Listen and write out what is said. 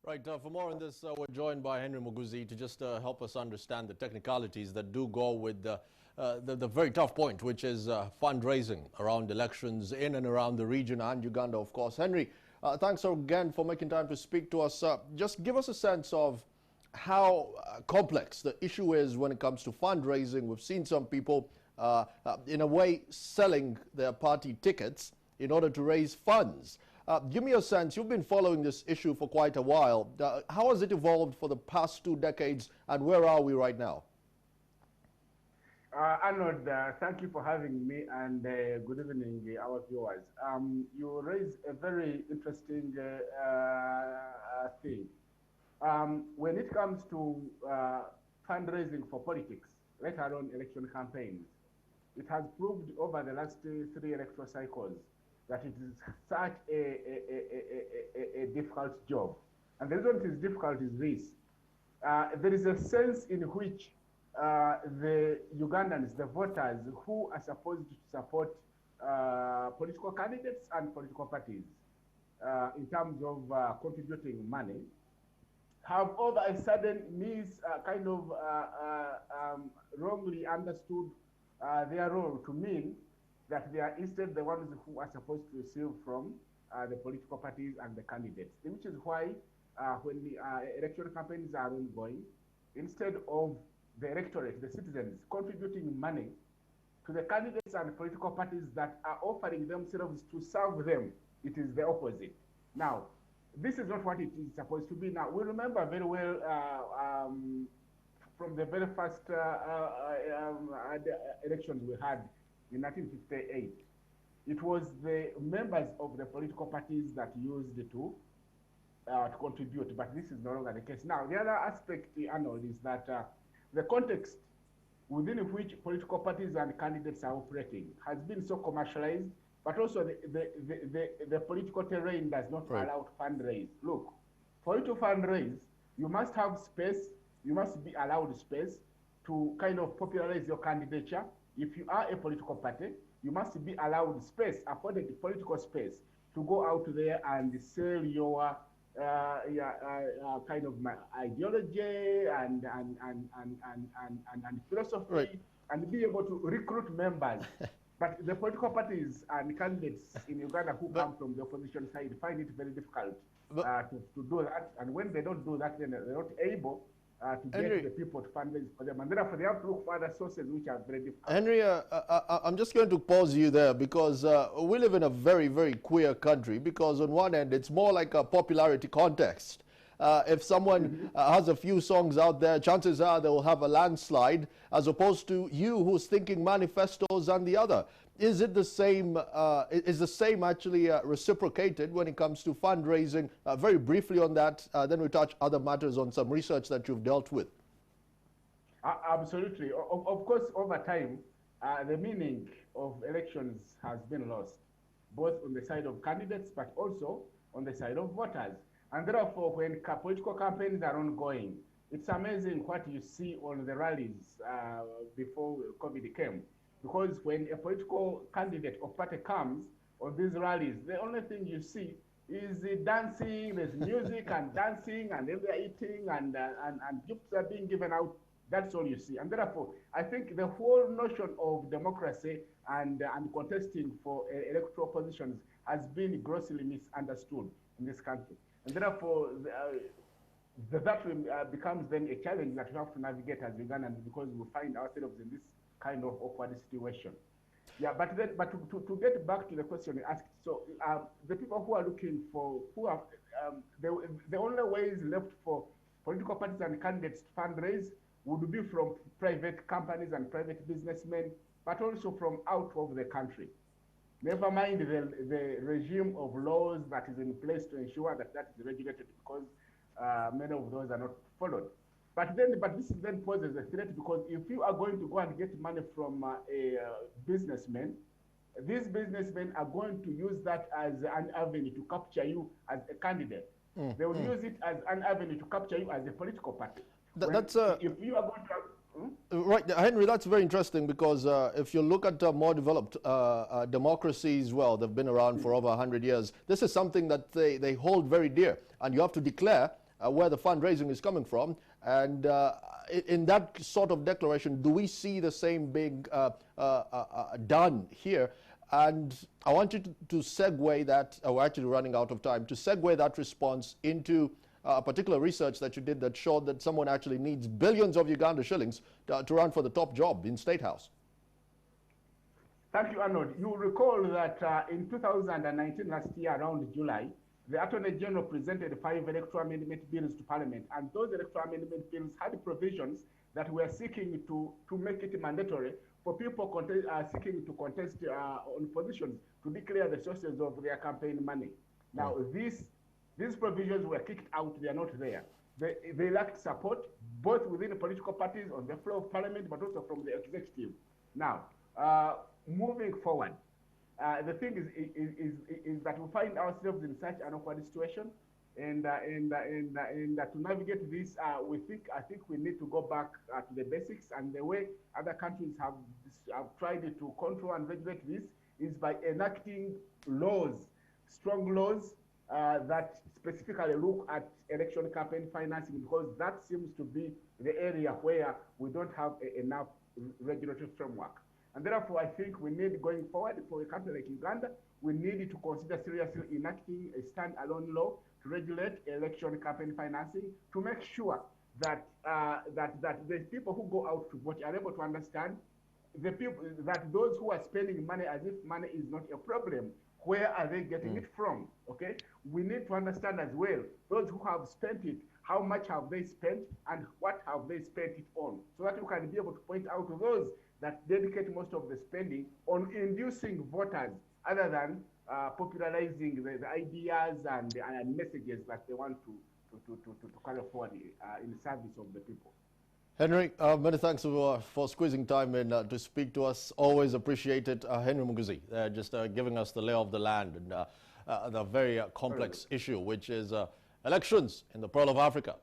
Right, for more on this, we're joined by Henry Muguzi to just help us understand the technicalities that do go with the very tough point, which is fundraising around elections in and around the region and Uganda, of course. Henry, thanks again for making time to speak to us. Just give us a sense of how complex the issue is when it comes to fundraising. We've seen some people, in a way, selling their party tickets in order to raise funds. Give me a sense, you've been following this issue for quite a while. How has it evolved for the past 2 decades, and where are we right now? Arnold, thank you for having me, and good evening, our viewers. You raised a very interesting thing. When it comes to fundraising for politics, let alone election campaigns, it has proved over the last 3 electoral cycles that it is such a difficult job. And the reason it is difficult is this. There is a sense in which the Ugandans, the voters who are supposed to support political candidates and political parties in terms of contributing money, have all of a sudden wrongly understood their role to mean that they are instead the ones who are supposed to receive from the political parties and the candidates, which is why when the election campaigns are ongoing, instead of the electorate, the citizens, contributing money to the candidates and political parties that are offering themselves to serve them, it is the opposite. Now, this is not what it is supposed to be. Now, we remember very well from the very first elections we had in 1958, it was the members of the political parties that used it to contribute, but this is no longer the case. Now, the other aspect, Arnold, is that the context within which political parties and candidates are operating has been so commercialized, but also the political terrain does not allow fundraise. Look, for you to fundraise, you must have space, you must be allowed space to kind of popularize your candidature. If you are a political party, you must be allowed space, afforded political space, to go out there and sell your kind of ideology and philosophy, and be able to recruit members. But the political parties and candidates in Uganda who come from the opposition side find it very difficult to do that. And when they don't do that, then they're not able to Henry, get the people to fundraise for them. And therefore, they have to look for other sources which are very difficult. Henry, I'm just going to pause you there because we live in a very, very queer country, because on one end, it's more like a popularity contest. If someone has a few songs out there, chances are they will have a landslide, as opposed to you who's thinking manifestos on the other. Is it the same, is the same actually reciprocated when it comes to fundraising? Very briefly on that, then we touch other matters on some research that you've dealt with. Absolutely. Of course, over time, the meaning of elections has been lost, both on the side of candidates, but also on the side of voters. And therefore, when political campaigns are ongoing, it's amazing what you see on the rallies before COVID came. Because when a political candidate or party comes on these rallies, the only thing you see is the dancing, there's music and dancing, and then they're eating, and gifts are being given out. That's all you see. And therefore, I think the whole notion of democracy and contesting for electoral positions has been grossly misunderstood in this country. And therefore, that becomes then a challenge that we have to navigate as Ugandans, because we find ourselves in this kind of awkward situation. Yeah, but to get back to the question you asked, so the people who are looking for, the only ways left for political parties and candidates to fundraise would be from private companies and private businessmen, but also from out of the country. Never mind the regime of laws that is in place to ensure that that is regulated, because many of those are not followed. But this then poses a threat, because if you are going to go and get money from a businessman, these businessmen are going to use that as an avenue to capture you as a candidate. They will use it as an avenue to capture you as a political party. If you are going to... Right, Henry, that's very interesting, because if you look at more developed democracies, well, they've been around for over 100 years. This is something that they hold very dear, and you have to declare where the fundraising is coming from. And in that sort of declaration, do we see the same being done here? And I want you to segue that, we're actually running out of time, to segue that response into a particular research that you did that showed that someone actually needs billions of Uganda shillings to run for the top job in State House. Thank you, Arnold. You will recall that in 2019, last year, around July, the Attorney General presented 5 electoral amendment bills to Parliament, and those electoral amendment bills had provisions that were seeking to make it mandatory for people seeking to contest on positions to declare the sources of their campaign money. Now, these provisions were kicked out. They are not there. They lacked support, both within the political parties on the floor of Parliament, but also from the executive. Now, moving forward, the thing is that we find ourselves in such an awkward situation, and to navigate this, I think we need to go back to the basics, and the way other countries have tried to control and regulate this is by enacting laws, strong laws that specifically look at election campaign financing, because that seems to be the area where we don't have enough regulatory framework. And therefore, I think we need, going forward, for a country like Uganda, we need to consider seriously enacting a standalone law to regulate election campaign financing, to make sure that that the people who go out to vote are able to understand that those who are spending money as if money is not a problem, where are they getting it from? Okay, we need to understand as well those who have spent it, how much have they spent, and what have they spent it on, so that we can be able to point out to those that dedicate most of the spending on inducing voters, other than popularizing the ideas and messages that they want to carry forward in service of the people. Henry, many thanks for squeezing time in to speak to us. Always appreciate it. Henry Muguzi, just giving us the lay of the land and the very complex issue, which is elections in the Pearl of Africa.